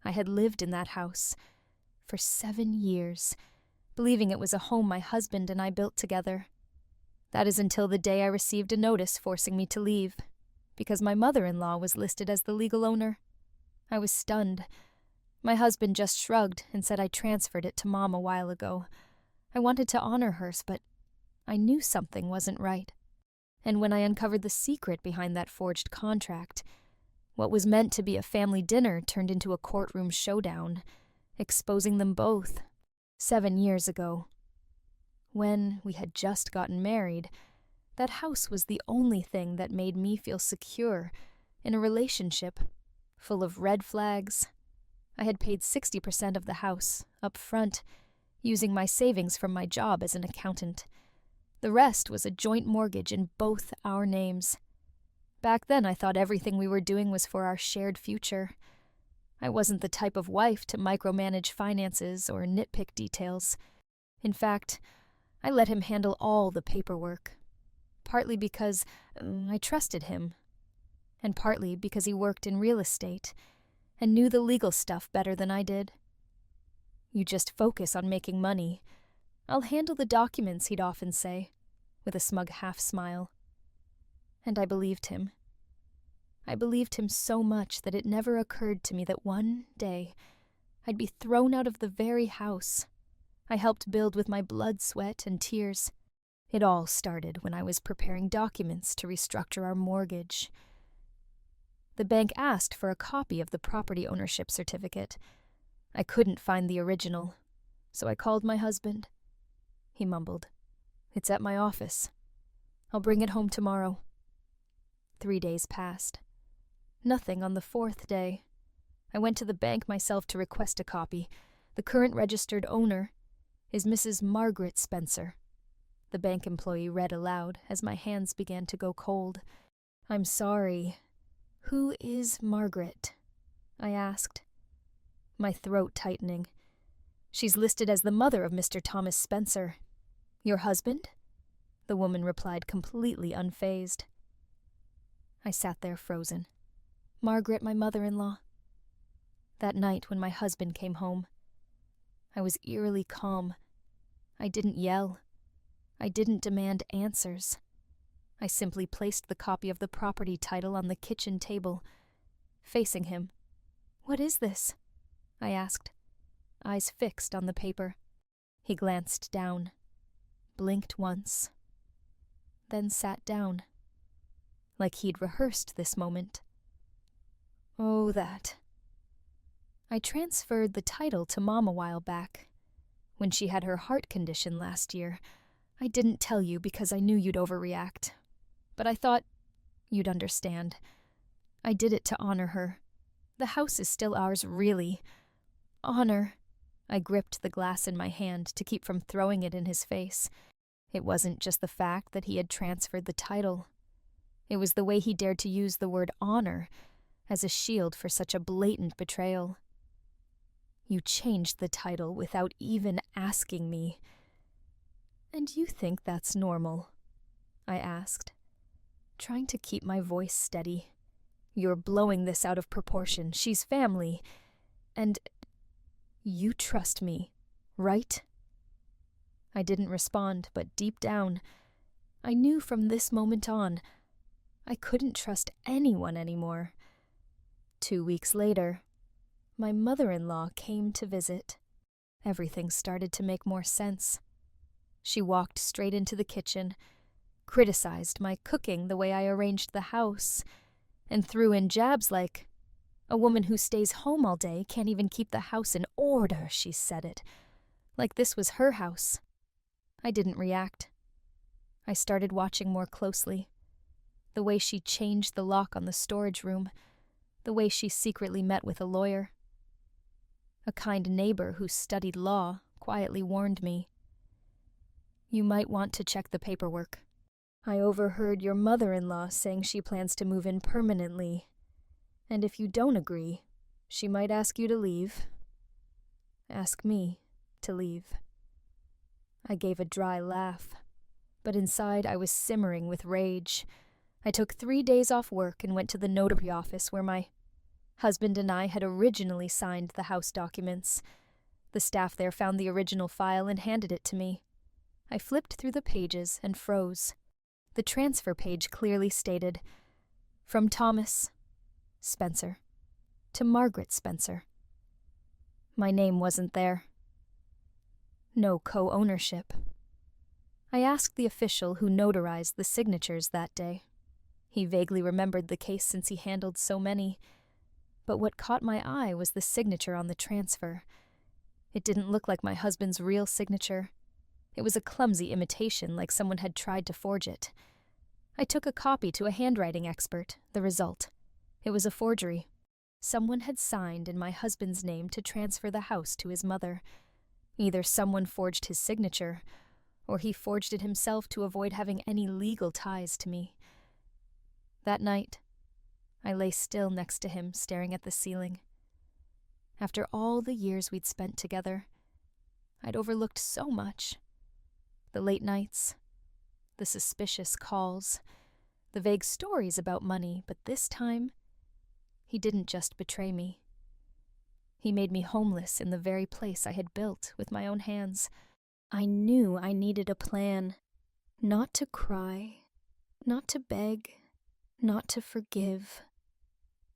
I had lived in that house for 7 years, believing it was a home my husband and I built together. That is until the day I received a notice forcing me to leave, because my mother-in-law was listed as the legal owner. I was stunned. My husband just shrugged and said I transferred it to Mom a while ago. I wanted to honor hers, but I knew something wasn't right. And when I uncovered the secret behind that forged contract, what was meant to be a family dinner turned into a courtroom showdown, exposing them both 7 years ago. When we had just gotten married, that house was the only thing that made me feel secure in a relationship full of red flags. I had paid 60% of the house up front, using my savings from my job as an accountant. The rest was a joint mortgage in both our names. Back then, I thought everything we were doing was for our shared future. I wasn't the type of wife to micromanage finances or nitpick details. In fact, I let him handle all the paperwork, partly because I trusted him, and partly because he worked in real estate and knew the legal stuff better than I did. "You just focus on making money. I'll handle the documents," he'd often say, with a smug half-smile. And I believed him. I believed him so much that it never occurred to me that one day I'd be thrown out of the very house I helped build with my blood, sweat, and tears. It all started when I was preparing documents to restructure our mortgage. The bank asked for a copy of the property ownership certificate. I couldn't find the original, so I called my husband. He mumbled, "It's at my office. I'll bring it home tomorrow." 3 days passed. Nothing on the 4th day. I went to the bank myself to request a copy. The current registered owner is Mrs. Margaret Spencer. The bank employee read aloud as my hands began to go cold. "I'm sorry. Who is Margaret?" I asked, my throat tightening. "She's listed as the mother of Mr. Thomas Spencer." "Your husband?" The woman replied, completely unfazed. I sat there frozen. "Margaret, my mother-in-law." That night when my husband came home, I was eerily calm. I didn't yell. I didn't demand answers. I simply placed the copy of the property title on the kitchen table, facing him. "What is this?" I asked, eyes fixed on the paper. He glanced down, blinked once, then sat down, like he'd rehearsed this moment. "Oh, that. I transferred the title to Mom a while back, when she had her heart condition last year. I didn't tell you because I knew you'd overreact, but I thought you'd understand. I did it to honor her. The house is still ours, really. Honor." I gripped the glass in my hand to keep from throwing it in his face. It wasn't just the fact that he had transferred the title. It was the way he dared to use the word honor as a shield for such a blatant betrayal. "You changed the title without even asking me." "And you think that's normal?" I asked, trying to keep my voice steady. "You're blowing this out of proportion. She's family. And you trust me, right?" I didn't respond, but deep down, I knew from this moment on, I couldn't trust anyone anymore. 2 weeks later, my mother-in-law came to visit. Everything started to make more sense. She walked straight into the kitchen, criticized my cooking the way I arranged the house, and threw in jabs like, "A woman who stays home all day can't even keep the house in order," she said it, like this was her house. I didn't react. I started watching more closely. The way she changed the lock on the storage room, the way she secretly met with a lawyer. A kind neighbor who studied law quietly warned me, "You might want to check the paperwork. I overheard your mother-in-law saying she plans to move in permanently, and if you don't agree, she might ask you to leave. Ask me to leave." I gave a dry laugh, but inside I was simmering with rage. I took 3 days off work and went to the notary office where my Husband and I had originally signed the house documents. The staff there found the original file and handed it to me. I flipped through the pages and froze. The transfer page clearly stated, "From Thomas Spencer to Margaret Spencer." My name wasn't there. No co-ownership. I asked the official who notarized the signatures that day. He vaguely remembered the case since he handled so many, but what caught my eye was the signature on the transfer. It didn't look like my husband's real signature. It was a clumsy imitation, like someone had tried to forge it. I took a copy to a handwriting expert. The result: it was a forgery. Someone had signed in my husband's name to transfer the house to his mother. Either someone forged his signature, or he forged it himself to avoid having any legal ties to me. That night, I lay still next to him, staring at the ceiling. After all the years we'd spent together, I'd overlooked so much. The late nights, the suspicious calls, the vague stories about money, but this time, he didn't just betray me. He made me homeless in the very place I had built with my own hands. I knew I needed a plan. Not to cry, not to beg, not to forgive,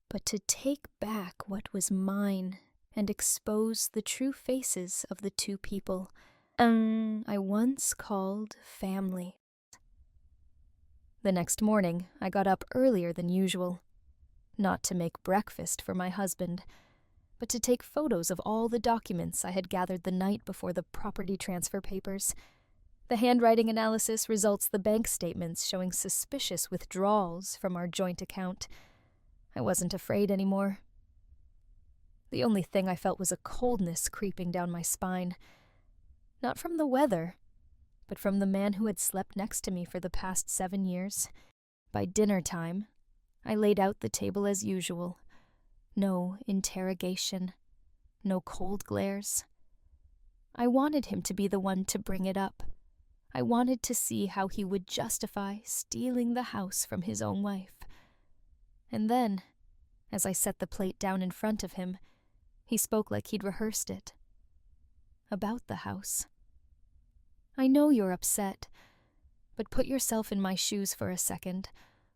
but to take back what was mine and expose the true faces of the two people I once called family. The next morning, I got up earlier than usual. Not to make breakfast for my husband, but to take photos of all the documents I had gathered the night before the property transfer papers. The handwriting analysis results the bank statements showing suspicious withdrawals from our joint account. I wasn't afraid anymore. The only thing I felt was a coldness creeping down my spine. Not from the weather, but from the man who had slept next to me for the past 7 years. By dinner time, I laid out the table as usual. No interrogation, no cold glares. I wanted him to be the one to bring it up. I wanted to see how he would justify stealing the house from his own wife. And then, as I set the plate down in front of him, he spoke like he'd rehearsed it. About the house. "I know you're upset, but put yourself in my shoes for a second.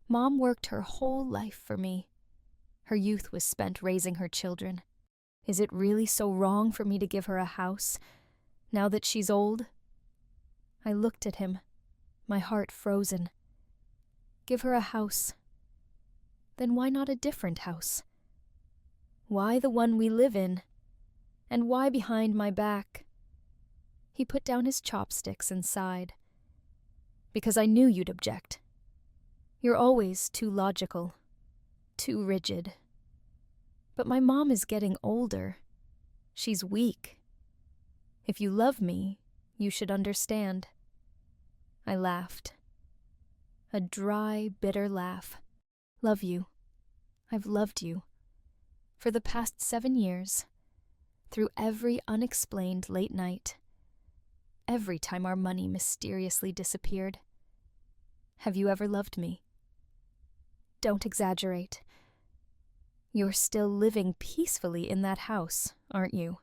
Mom worked her whole life for me. Her youth was spent raising her children. Is it really so wrong for me to give her a house, now that she's old?" I looked at him, my heart frozen. Give her a house. Then why not a different house? Why the one we live in? And why behind my back? He put down his chopsticks and sighed. "Because I knew you'd object. You're always too logical, too rigid. But my mom is getting older. She's weak. If you love me, you should understand." I laughed. A dry, bitter laugh. "Love you. I've loved you. For the past 7 years. Through every unexplained late night. Every time our money mysteriously disappeared. Have you ever loved me? Don't exaggerate. You're still living peacefully in that house, aren't you?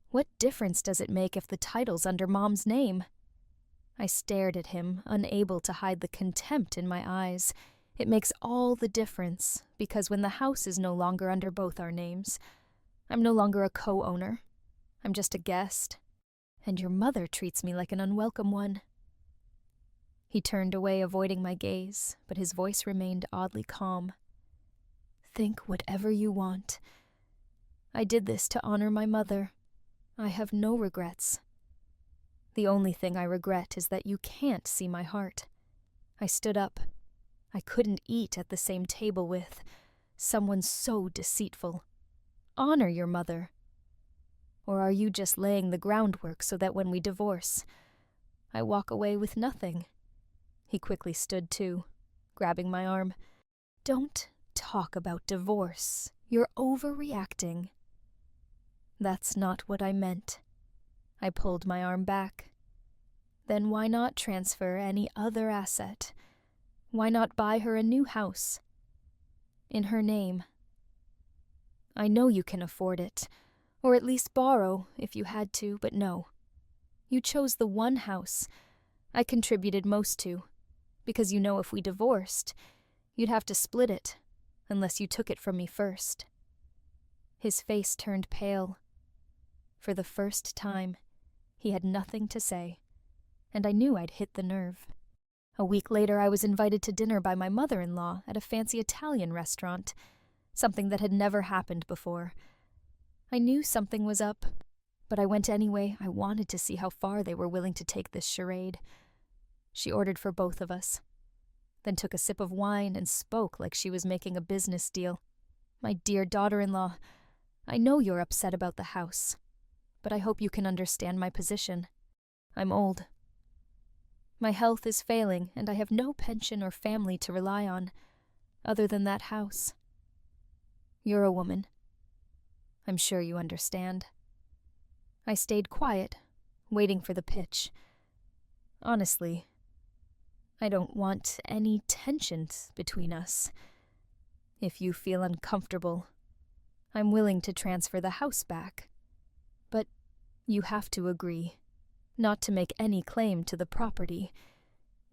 What difference does it make if the title's under Mom's name?" I stared at him, unable to hide the contempt in my eyes. It makes all the difference, because when the house is no longer under both our names, I'm no longer a co-owner. I'm just a guest. And your mother treats me like an unwelcome one. He turned away, avoiding my gaze, but his voice remained oddly calm. "Think whatever you want. I did this to honor my mother. I have no regrets. The only thing I regret is that you can't see my heart." I stood up. I couldn't eat at the same table with someone so deceitful. Honor your mother. Or are you just laying the groundwork so that when we divorce, I walk away with nothing? He quickly stood too, grabbing my arm. "Don't talk about divorce. You're overreacting." "That's not what I meant." I pulled my arm back. "Then why not transfer any other asset? Why not buy her a new house? In her name. I know you can afford it, or at least borrow if you had to, but no. You chose the one house I contributed most to, because you know if we divorced, you'd have to split it, unless you took it from me first." His face turned pale. For the first time, he had nothing to say, and I knew I'd hit the nerve. A week later, I was invited to dinner by my mother-in-law at a fancy Italian restaurant, something that had never happened before. I knew something was up, but I went anyway. I wanted to see how far they were willing to take this charade. She ordered for both of us, then took a sip of wine and spoke like she was making a business deal. "My dear daughter-in-law, I know you're upset about the house, but I hope you can understand my position. I'm old. My health is failing, and I have no pension or family to rely on, other than that house. You're a woman. I'm sure you understand." I stayed quiet, waiting for the pitch. Honestly, I don't want any tensions between us. If you feel uncomfortable, I'm willing to transfer the house back. But you have to agree not to make any claim to the property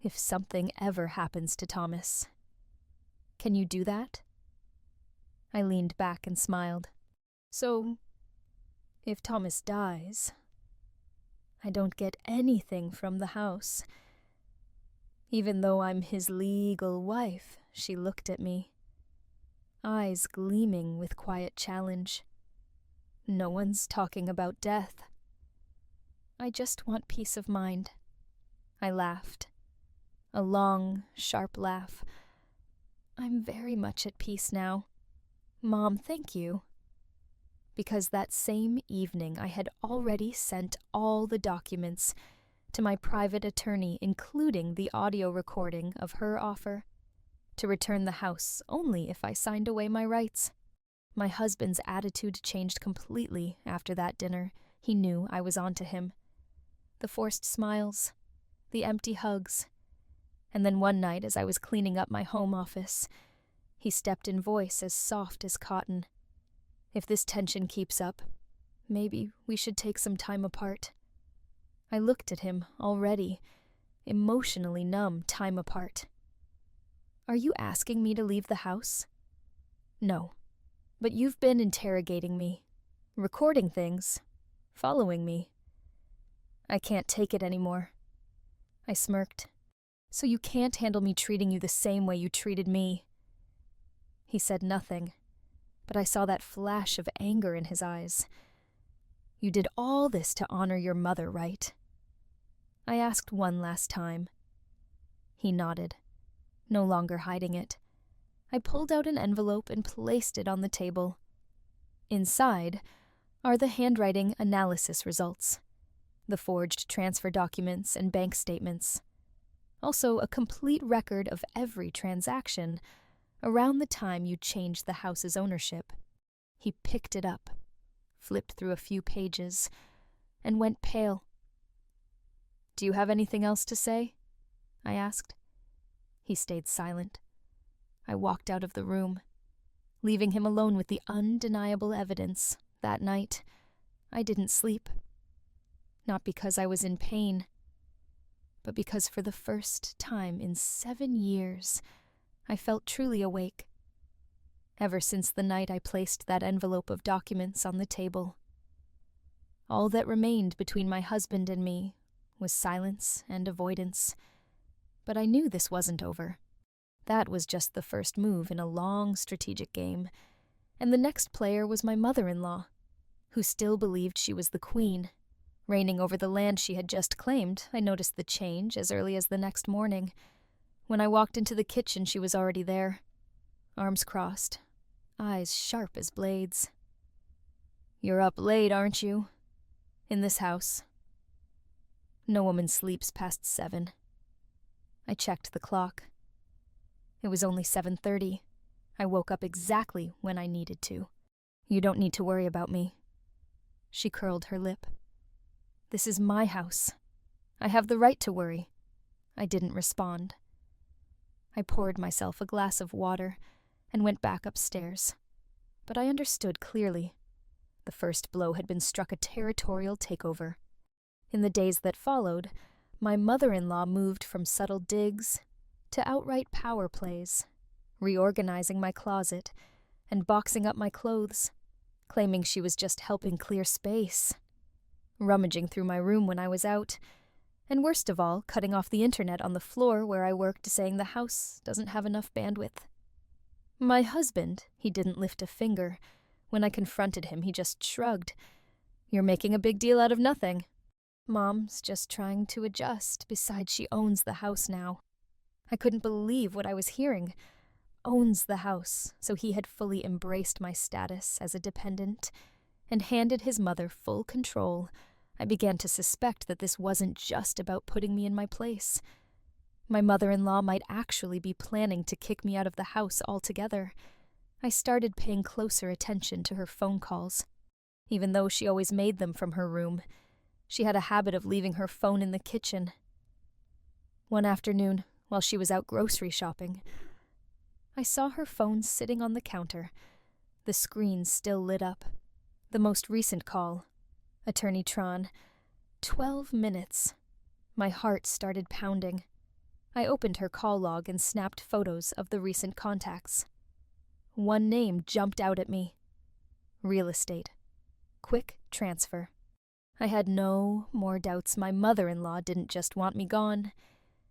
if something ever happens to Thomas. Can you do that? I leaned back and smiled. "So, if Thomas dies, I don't get anything from the house. Even though I'm his legal wife," she looked at me, eyes gleaming with quiet challenge. "No one's talking about death. I just want peace of mind." I laughed. A long, sharp laugh. "I'm very much at peace now. Mom, thank you." Because that same evening I had already sent all the documents to my private attorney, including the audio recording of her offer to return the house only if I signed away my rights. My husband's attitude changed completely after that dinner. He knew I was onto him. The forced smiles, the empty hugs, and then one night as I was cleaning up my home office, he stepped in, voice as soft as cotton. "If this tension keeps up, maybe we should take some time apart." I looked at him, already emotionally numb. Time apart. "Are you asking me to leave the house?" "No, but you've been interrogating me, recording things, following me. I can't take it anymore." I smirked. "So you can't handle me treating you the same way you treated me?" He said nothing, but I saw that flash of anger in his eyes. "You did all this to honor your mother, right?" I asked one last time. He nodded, no longer hiding it. I pulled out an envelope and placed it on the table. Inside are the handwriting analysis results, the forged transfer documents and bank statements. Also a complete record of every transaction around the time you changed the house's ownership. He picked it up, flipped through a few pages, and went pale. "Do you have anything else to say?" I asked. He stayed silent. I walked out of the room, leaving him alone with the undeniable evidence. That night, I didn't sleep. Not because I was in pain, but because for the first time in 7 years, I felt truly awake. Ever since the night I placed that envelope of documents on the table. All that remained between my husband and me was silence and avoidance. But I knew this wasn't over. That was just the first move in a long strategic game, and the next player was my mother-in-law, who still believed she was the queen. Reigning over the land she had just claimed, I noticed the change as early as the next morning. When I walked into the kitchen, she was already there, arms crossed, eyes sharp as blades. "You're up late, aren't you? In this house?" No woman sleeps past 7. I checked the clock. It was only 7:30. I woke up exactly when I needed to. "You don't need to worry about me." She curled her lip. "This is my house. I have the right to worry." I didn't respond. I poured myself a glass of water and went back upstairs. but I understood clearly. The first blow had been struck a territorial takeover. In the days that followed, my mother-in-law moved from subtle digs to outright power plays, reorganizing my closet and boxing up my clothes, claiming she was just helping clear space, rummaging through my room when I was out, and worst of all, cutting off the internet on the floor where I worked, saying the house doesn't have enough bandwidth. My husband, he didn't lift a finger. When I confronted him, he just shrugged. "You're making a big deal out of nothing. Mom's just trying to adjust, besides she owns the house now." I couldn't believe what I was hearing. Owns the house, so he had fully embraced my status as a dependent and handed his mother full control. I began to suspect that this wasn't just about putting me in my place. My mother-in-law might actually be planning to kick me out of the house altogether. I started paying closer attention to her phone calls. Even though she always made them from her room, she had a habit of leaving her phone in the kitchen. One afternoon, while she was out grocery shopping, I saw her phone sitting on the counter, the screen still lit up. The most recent call, Attorney Tron. 12 minutes. My heart started pounding. I opened her call log and snapped photos of the recent contacts. One name jumped out at me. Real estate. Quick transfer. I had no more doubts my mother-in-law didn't just want me gone.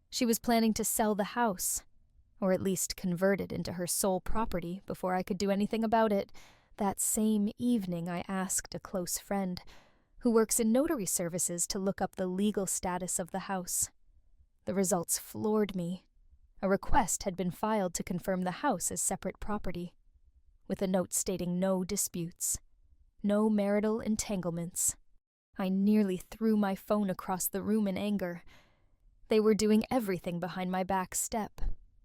She was planning to sell the house, or at least convert it into her sole property before I could do anything about it. That same evening, I asked a close friend, who works in notary services, to look up the legal status of the house. The results floored me. A request had been filed to confirm the house as separate property, with a note stating no disputes, no marital entanglements. I nearly threw my phone across the room in anger. They were doing everything behind my back, step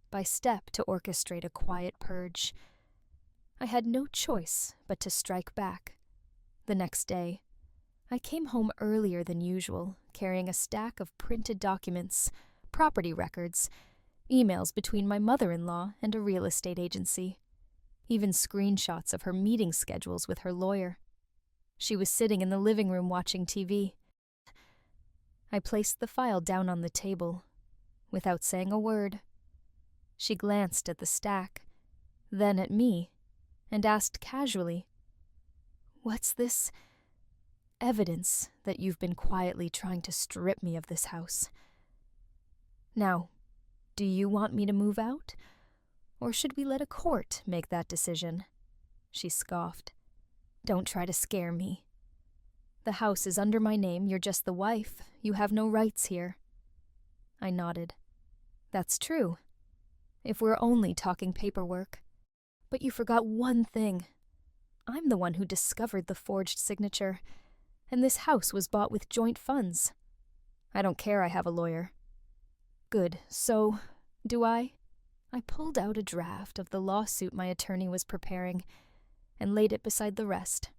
by step, to orchestrate a quiet purge. I had no choice but to strike back. The next day, I came home earlier than usual, carrying a stack of printed documents, property records, emails between my mother-in-law and a real estate agency, even screenshots of her meeting schedules with her lawyer. She was sitting in the living room watching TV. I placed the file down on the table, without saying a word. She glanced at the stack, then at me, and asked casually, "What's this?" "Evidence that you've been quietly trying to strip me of this house. Now, do you want me to move out? Or should we let a court make that decision?" She scoffed. "Don't try to scare me. The house is under my name, you're just the wife, you have no rights here." I nodded. "That's true, if we're only talking paperwork. But you forgot one thing. I'm the one who discovered the forged signature, and this house was bought with joint funds. I don't care I have a lawyer." "Good, so, do I?" I pulled out a draft of the lawsuit my attorney was preparing and laid it beside the rest.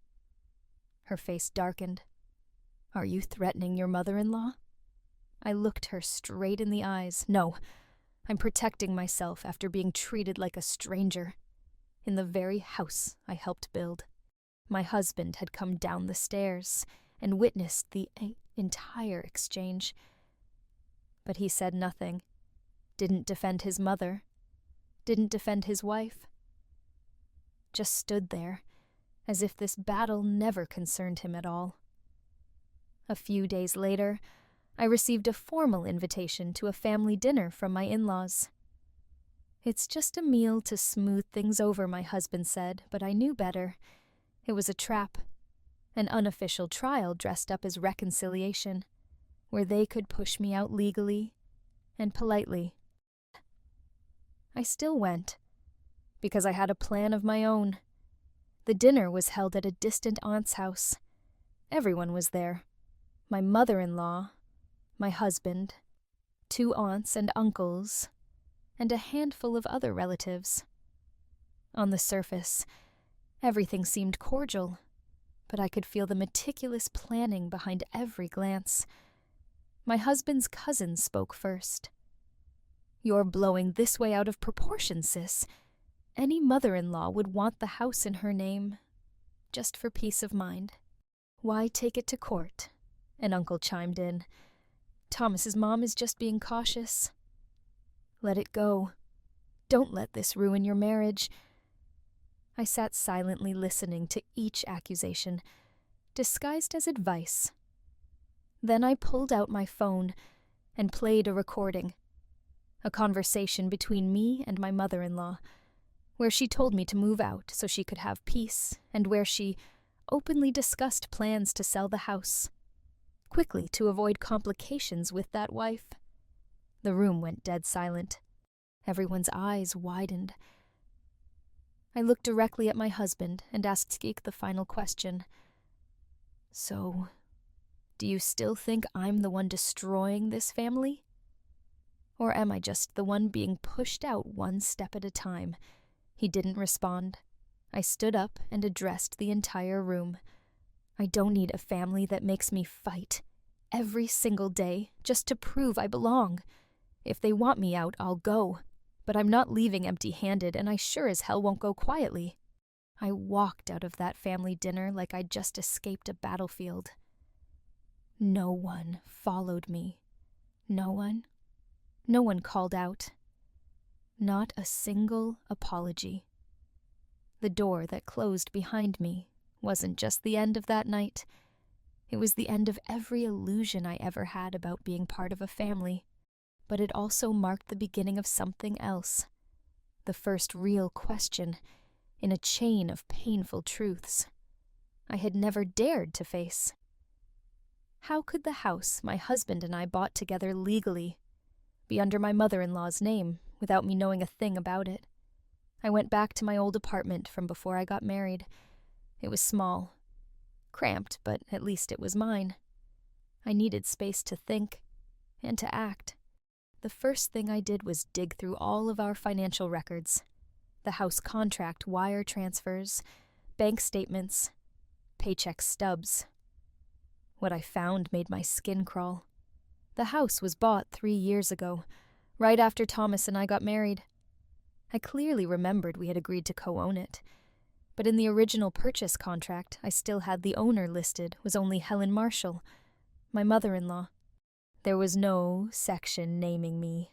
Her face darkened. "Are you threatening your mother-in-law?" I looked her straight in the eyes. "No, I'm protecting myself after being treated like a stranger. In the very house I helped build. My husband had come down the stairs and witnessed the entire exchange. But he said nothing, didn't defend his mother, didn't defend his wife. Just stood there, as if this battle never concerned him at all. A few days later, I received a formal invitation to a family dinner from my in-laws. "It's just a meal to smooth things over," my husband said, but I knew better. It was a trap, an unofficial trial dressed up as reconciliation, where they could push me out legally and politely. I still went, because I had a plan of my own. The dinner was held at a distant aunt's house. Everyone was there. My mother-in-law, my husband, 2 aunts and uncles, and a handful of other relatives. On the surface, everything seemed cordial, but I could feel the meticulous planning behind every glance. My husband's cousin spoke first. "You're blowing this way out of proportion, sis. Any mother-in-law would want the house in her name, just for peace of mind. Why take it to court? An uncle chimed in. Thomas's mom is just being cautious. Let it go. Don't let this ruin your marriage. I sat silently listening to each accusation, disguised as advice. Then I pulled out my phone and played a recording, a conversation between me and my mother-in-law, where she told me to move out so she could have peace, and where she openly discussed plans to sell the house, quickly to avoid complications with that wife. The room went dead silent. Everyone's eyes widened. I looked directly at my husband and asked Skeek the final question. So, do you still think I'm the one destroying this family? Or am I just the one being pushed out one step at a time? He didn't respond. I stood up and addressed the entire room. I don't need a family that makes me fight every single day just to prove I belong. If they want me out, I'll go. But I'm not leaving empty-handed, and I sure as hell won't go quietly. I walked out of that family dinner like I'd just escaped a battlefield. No one followed me. No one called out. Not a single apology. The door that closed behind me wasn't just the end of that night. It was the end of every illusion I ever had about being part of a family. But it also marked the beginning of something else. The first real question in a chain of painful truths I had never dared to face. How could the house my husband and I bought together legally be under my mother-in-law's name without me knowing a thing about it? I went back to my old apartment from before I got married. It was small, cramped, but at least it was mine. I needed space to think and to act. The first thing I did was dig through all of our financial records. The house contract wire transfers, bank statements, paycheck stubs. What I found made my skin crawl. The house was bought 3 years ago, right after Thomas and I got married. I clearly remembered we had agreed to co-own it, but in the original purchase contract I still had the owner listed was only Helen Marshall, my mother-in-law. There was no section naming me,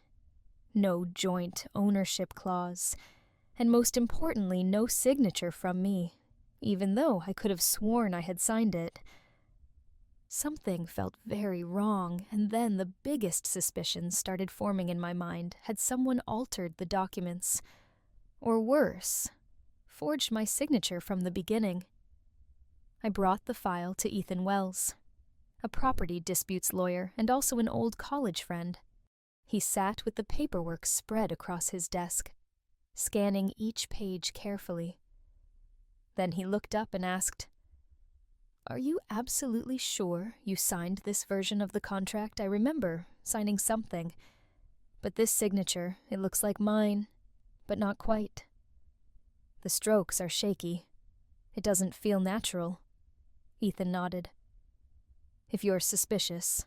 no joint ownership clause, and most importantly, no signature from me, even though I could have sworn I had signed it. Something felt very wrong, and then the biggest suspicions started forming in my mind. Had someone altered the documents? Or worse, forged my signature from the beginning? I brought the file to Ethan Wells, a property disputes lawyer and also an old college friend. He sat with the paperwork spread across his desk, scanning each page carefully. Then he looked up and asked, "Are you absolutely sure you signed this version of the contract? I remember signing something. But this signature, it looks like mine, but not quite. The strokes are shaky. It doesn't feel natural." Ethan nodded. "If you're suspicious,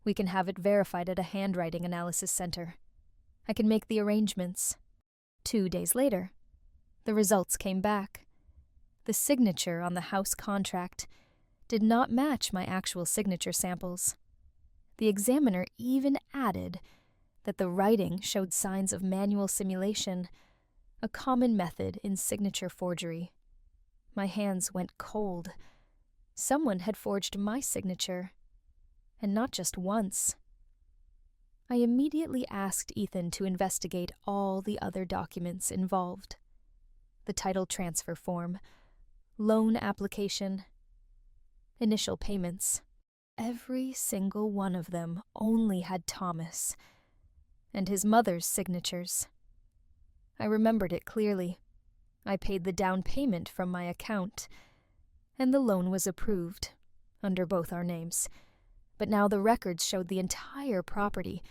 we can have it verified at a handwriting analysis center. I can make the arrangements." 2 days later, the results came back. The signature on the house contract did not match my actual signature samples. The examiner even added that the writing showed signs of manual simulation, a common method in signature forgery. My hands went cold. Someone had forged my signature, and not just once. I immediately asked Ethan to investigate all the other documents involved. The title transfer form, loan application, initial payments. Every single one of them only had Thomas and his mother's signatures. I remembered it clearly. I paid the down payment from my account, and the loan was approved, under both our names. But now the records showed the entire property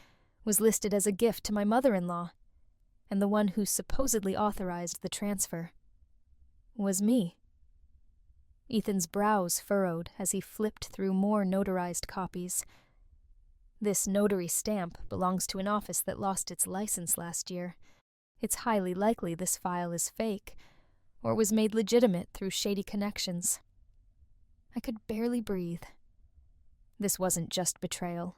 was listed as a gift to my mother-in-law, and the one who supposedly authorized the transfer was me. Ethan's brows furrowed as he flipped through more notarized copies. "This notary stamp belongs to an office that lost its license last year. It's highly likely this file is fake, or was made legitimate through shady connections. I could barely breathe. This wasn't just betrayal.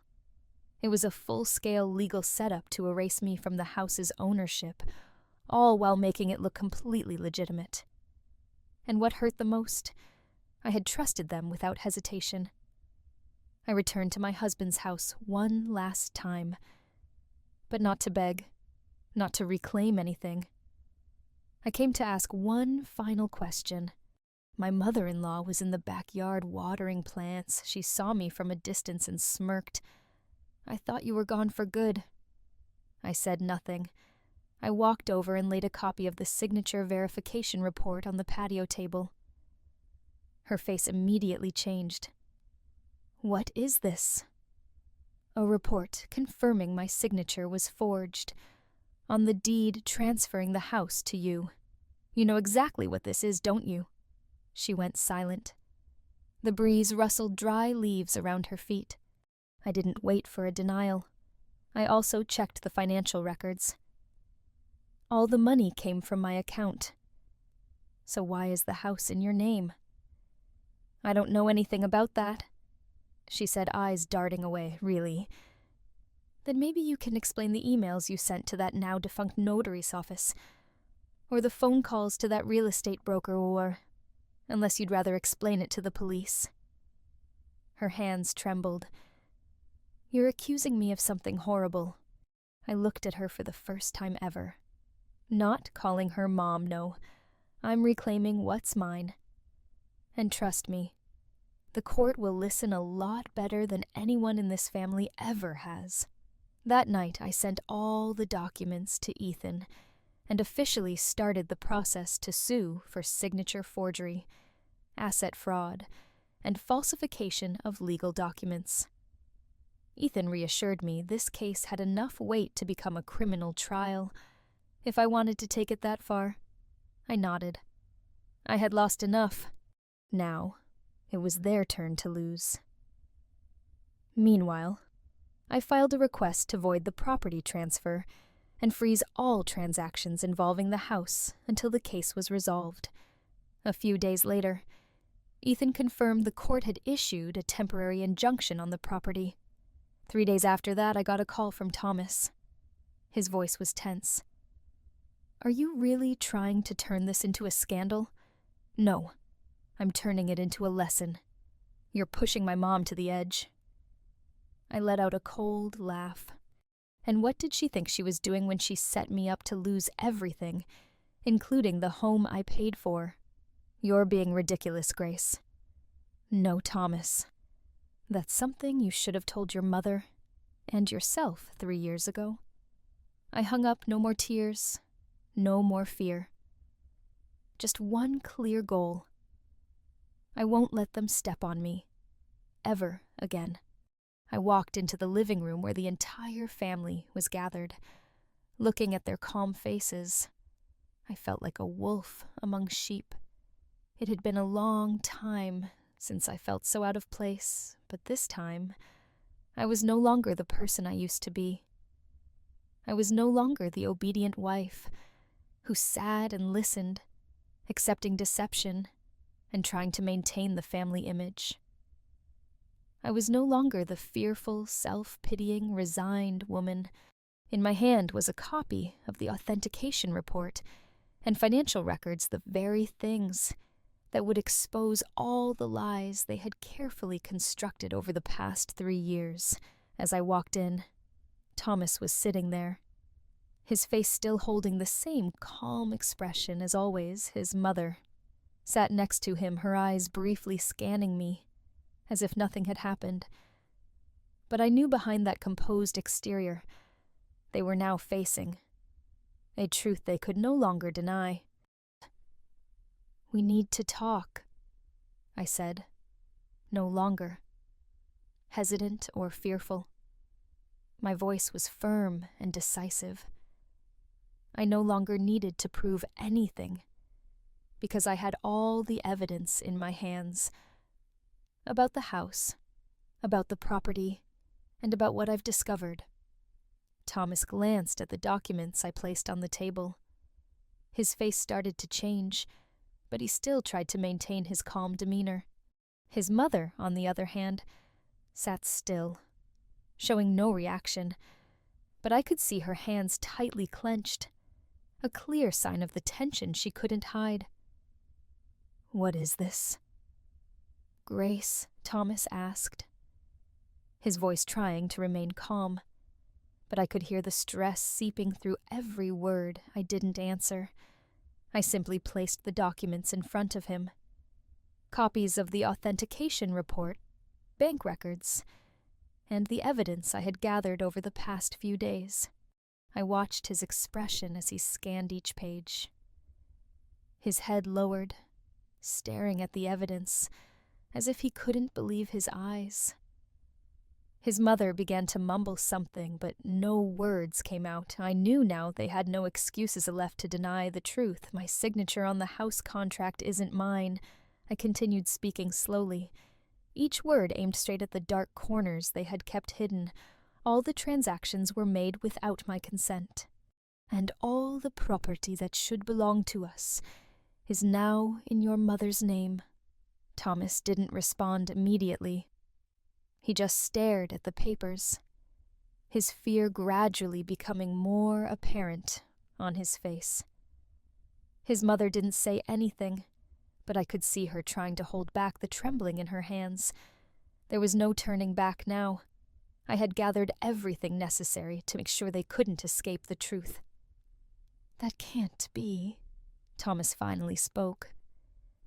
It was a full-scale legal setup to erase me from the house's ownership, all while making it look completely legitimate. And what hurt the most? I had trusted them without hesitation. I returned to my husband's house one last time, but not to beg, not to reclaim anything. I came to ask one final question. My mother-in-law was in the backyard watering plants. She saw me from a distance and smirked. "I thought you were gone for good." I said nothing. I walked over and laid a copy of the signature verification report on the patio table. Her face immediately changed. "What is this?" "A report confirming my signature was forged on the deed transferring the house to you. You know exactly what this is, don't you?" She went silent. The breeze rustled dry leaves around her feet. I didn't wait for a denial. I also checked the financial records. All the money came from my account. So why is the house in your name? "I don't know anything about that," she said, eyes darting away. "Really? Then maybe you can explain the emails you sent to that now-defunct notary's office, or the phone calls to that real estate broker, or, unless you'd rather explain it to the police." Her hands trembled. "You're accusing me of something horrible." I looked at her for the first time ever. Not calling her mom, no. I'm reclaiming what's mine. And trust me, the court will listen a lot better than anyone in this family ever has. That night, I sent all the documents to Ethan and officially started the process to sue for signature forgery, asset fraud, and falsification of legal documents. Ethan reassured me this case had enough weight to become a criminal trial. If I wanted to take it that far, I nodded. I had lost enough. Now, it was their turn to lose. Meanwhile, I filed a request to void the property transfer and freeze all transactions involving the house until the case was resolved. A few days later, Ethan confirmed the court had issued a temporary injunction on the property. 3 days after that, I got a call from Thomas. His voice was tense. "Are you really trying to turn this into a scandal?" "No, I'm turning it into a lesson. You're pushing my mom to the edge." I let out a cold laugh. And what did she think she was doing when she set me up to lose everything, including the home I paid for? "You're being ridiculous, Grace." "No, Thomas. That's something you should have told your mother and yourself 3 years ago." I hung up. No more tears, no more fear. Just one clear goal. I won't let them step on me, ever again. I walked into the living room where the entire family was gathered. Looking at their calm faces, I felt like a wolf among sheep. It had been a long time since I felt so out of place, but this time, I was no longer the person I used to be. I was no longer the obedient wife who sat and listened, accepting deception and trying to maintain the family image. I was no longer the fearful, self-pitying, resigned woman. In my hand was a copy of the authentication report and financial records, the very things that would expose all the lies they had carefully constructed over the past 3 years. As I walked in, Thomas was sitting there, his face still holding the same calm expression as always. His mother sat next to him, her eyes briefly scanning me, as if nothing had happened. But I knew behind that composed exterior, they were now facing a truth they could no longer deny. "We need to talk," I said, no longer hesitant or fearful. My voice was firm and decisive. I no longer needed to prove anything, because I had all the evidence in my hands. About the house, about the property, and about what I've discovered. Thomas glanced at the documents I placed on the table. His face started to change, but he still tried to maintain his calm demeanor. His mother, on the other hand, sat still, showing no reaction, but I could see her hands tightly clenched, a clear sign of the tension she couldn't hide. "What is this?" "Grace," Thomas asked, his voice trying to remain calm, but I could hear the stress seeping through every word. I didn't answer. I simply placed the documents in front of him. Copies of the authentication report, bank records, and the evidence I had gathered over the past few days. I watched his expression as he scanned each page. His head lowered, staring at the evidence, as if he couldn't believe his eyes. His mother began to mumble something, but no words came out. I knew now they had no excuses left to deny the truth. "My signature on the house contract isn't mine," I continued, speaking slowly, each word aimed straight at the dark corners they had kept hidden. "All the transactions were made without my consent, and all the property that should belong to us is now in your mother's name." Thomas didn't respond immediately. He just stared at the papers, his fear gradually becoming more apparent on his face. His mother didn't say anything, but I could see her trying to hold back the trembling in her hands. There was no turning back now. I had gathered everything necessary to make sure they couldn't escape the truth. "That can't be," Thomas finally spoke,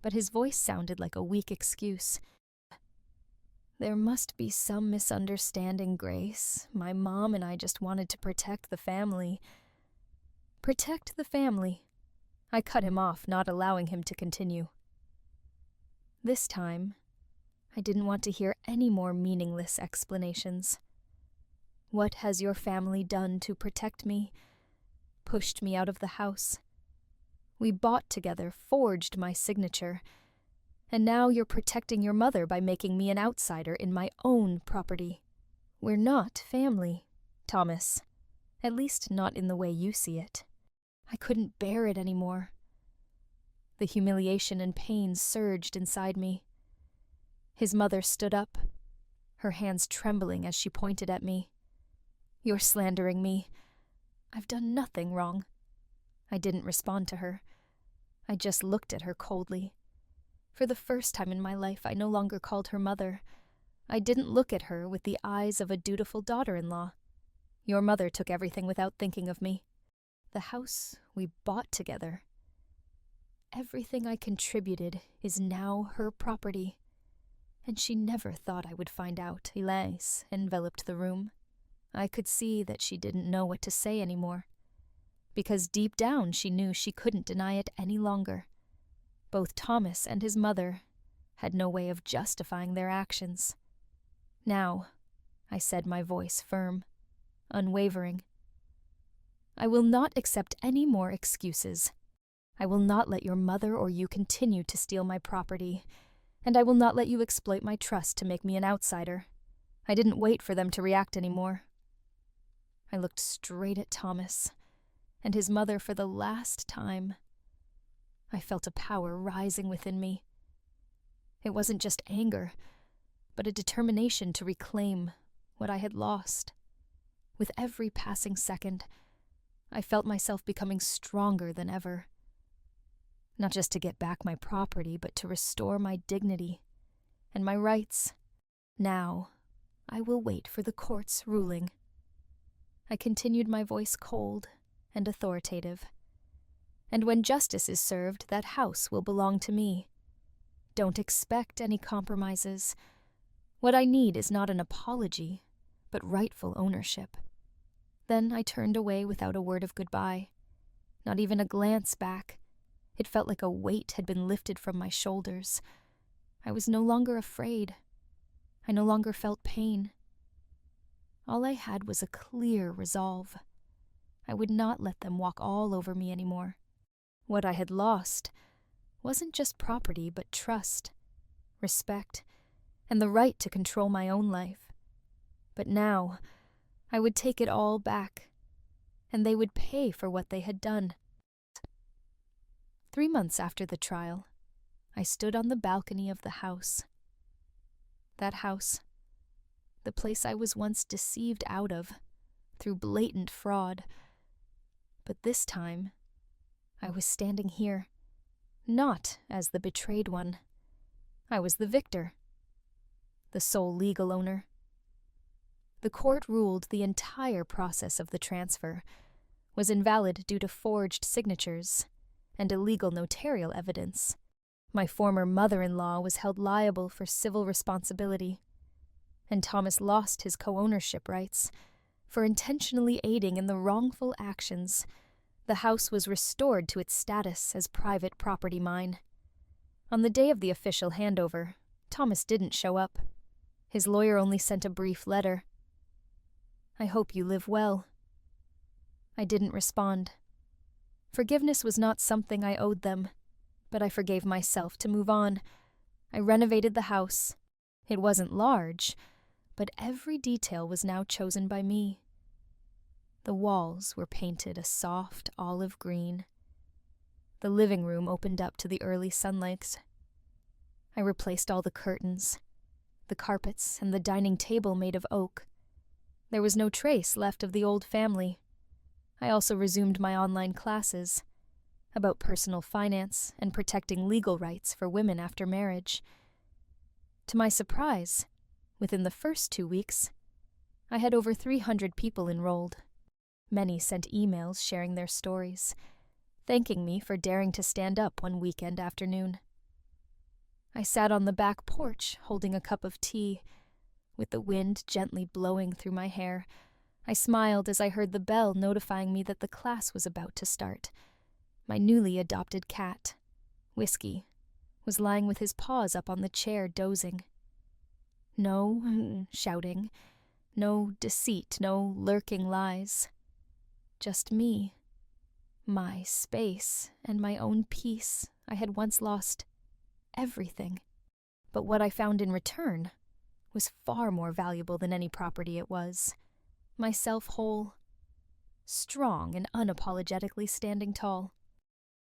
but his voice sounded like a weak excuse. "There must be some misunderstanding, Grace. My mom and I just wanted to protect the family." "Protect the family?" I cut him off, not allowing him to continue. This time, I didn't want to hear any more meaningless explanations. "What has your family done to protect me?" "Pushed me out of the house. We bought together, forged my signature, and now you're protecting your mother by making me an outsider in my own property. We're not family, Thomas. At least not in the way you see it." I couldn't bear it anymore. The humiliation and pain surged inside me. His mother stood up, her hands trembling as she pointed at me. "You're slandering me. I've done nothing wrong." I didn't respond to her. I just looked at her coldly. For the first time in my life, I no longer called her mother. I didn't look at her with the eyes of a dutiful daughter-in-law. "Your mother took everything without thinking of me. The house we bought together. Everything I contributed is now her property. And she never thought I would find out." Silence enveloped the room. I could see that she didn't know what to say anymore, because deep down she knew she couldn't deny it any longer. Both Thomas and his mother had no way of justifying their actions. "Now," I said, my voice firm, unwavering, "I will not accept any more excuses. I will not let your mother or you continue to steal my property, and I will not let you exploit my trust to make me an outsider." I didn't wait for them to react anymore. I looked straight at Thomas and his mother for the last time. I felt a power rising within me. It wasn't just anger, but a determination to reclaim what I had lost. With every passing second, I felt myself becoming stronger than ever. Not just to get back my property, but to restore my dignity and my rights. "Now, I will wait for the court's ruling." I continued, my voice cold and authoritative. "And when justice is served, that house will belong to me. Don't expect any compromises. What I need is not an apology, but rightful ownership." Then I turned away without a word of goodbye, not even a glance back. It felt like a weight had been lifted from my shoulders. I was no longer afraid. I no longer felt pain. All I had was a clear resolve. I would not let them walk all over me anymore. What I had lost wasn't just property, but trust, respect, and the right to control my own life. But now, I would take it all back. and they would pay for what they had done. 3 months after the trial, I stood on the balcony of the house. That house, the place I was once deceived out of through blatant fraud. But this time, I was standing here, not as the betrayed one. I was the victor, the sole legal owner. The court ruled the entire process of the transfer was invalid due to forged signatures and illegal notarial evidence. My former mother-in-law was held liable for civil responsibility, and Thomas lost his co-ownership rights. For intentionally aiding in the wrongful actions, the house was restored to its status as private property mine. On the day of the official handover, Thomas didn't show up. His lawyer only sent a brief letter. "I hope you live well." I didn't respond. Forgiveness was not something I owed them, but I forgave myself to move on. I renovated the house. It wasn't large, but every detail was now chosen by me. The walls were painted a soft olive green. The living room opened up to the early sunlight. I replaced all the curtains, the carpets, and the dining table made of oak. There was no trace left of the old family. I also resumed my online classes about personal finance and protecting legal rights for women after marriage. To my surprise, within the first 2 weeks, I had over 300 people enrolled. Many sent emails sharing their stories, thanking me for daring to stand up one weekend afternoon. I sat on the back porch holding a cup of tea, with the wind gently blowing through my hair. I smiled as I heard the bell notifying me that the class was about to start. My newly adopted cat, Whiskey, was lying with his paws up on the chair dozing. No shouting, no deceit, no lurking lies. Just me, my space, and my own peace I had once lost. Everything. But what I found in return was far more valuable than any property it was. Myself whole, strong and unapologetically standing tall.